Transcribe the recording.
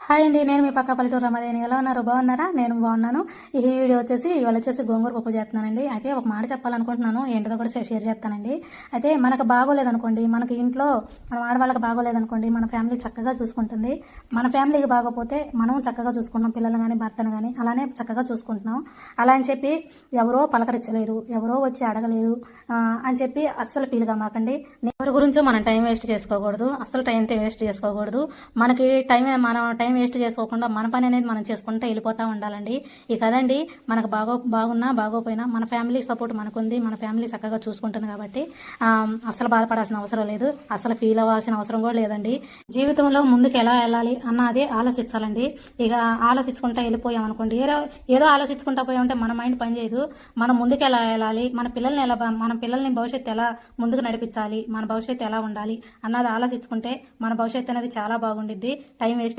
Hi అండి, నేను మీ పక్క పల్లెటూరు రమాదేవి. ఎలా ఉన్నారు? బాగున్నారా? నేను బాగున్నాను. ఈ వీడియో ఇవాళ వచ్చేసి గోంగూర పప్పు చేస్తున్నానండి. అయితే ఒక మాట చెప్పాలనుకుంటున్నాను, ఏంటిదో కూడా షేర్ చేస్తానండి. అయితే మనకు బాగోలేదనుకోండి, మనకి ఇంట్లో మన ఆడవాళ్ళకి బాగోలేదనుకోండి, మన ఫ్యామిలీ చక్కగా చూసుకుంటుంది. మన ఫ్యామిలీకి బాగోపోతే మనం చక్కగా చూసుకుంటాం, పిల్లలు కానీ భర్తను కానీ అలానే చక్కగా చూసుకుంటున్నాం. అలా అని చెప్పి ఎవరో పలకరించలేదు, ఎవరో వచ్చి అడగలేదు అని చెప్పి అస్సలు ఫీల్ కామాకండి. ఎవరి గురించో మనం టైం వేస్ట్ చేసుకోకూడదు, అస్సలు టైం వేస్ట్ చేసుకోకూడదు. మన టైం వేస్ట్ చేసుకోకుండా మన పని అనేది మనం చేసుకుంటూ వెళ్ళిపోతూ ఉండాలండి. ఈ కదండి, మనకు బాగున్నా బాగోపోయినా మన ఫ్యామిలీ సపోర్ట్ మనకుంది, మన ఫ్యామిలీ చక్కగా చూసుకుంటుంది కాబట్టి అసలు బాధపడాల్సిన అవసరం లేదు, అసలు ఫీల్ అవ్వాల్సిన అవసరం కూడా లేదండి. జీవితంలో ముందుకు ఎలా వెళ్ళాలి అన్నది ఆలోచించాలండి. ఇక ఆలోచించుకుంటా వెళ్ళిపోయాం అనుకోండి, ఏదో ఆలోచించుకుంటా పోయామంటే మన మైండ్ పనిచేయదు. మనం ముందుకు ఎలా వెళ్ళాలి, మన పిల్లల్ని భవిష్యత్తు ఎలా ముందుకు నడిపించాలి, మన భవిష్యత్తు ఎలా ఉండాలి అన్నది ఆలోచించుకుంటే మన భవిష్యత్తు అనేది చాలా బాగుండిద్ది. Time waste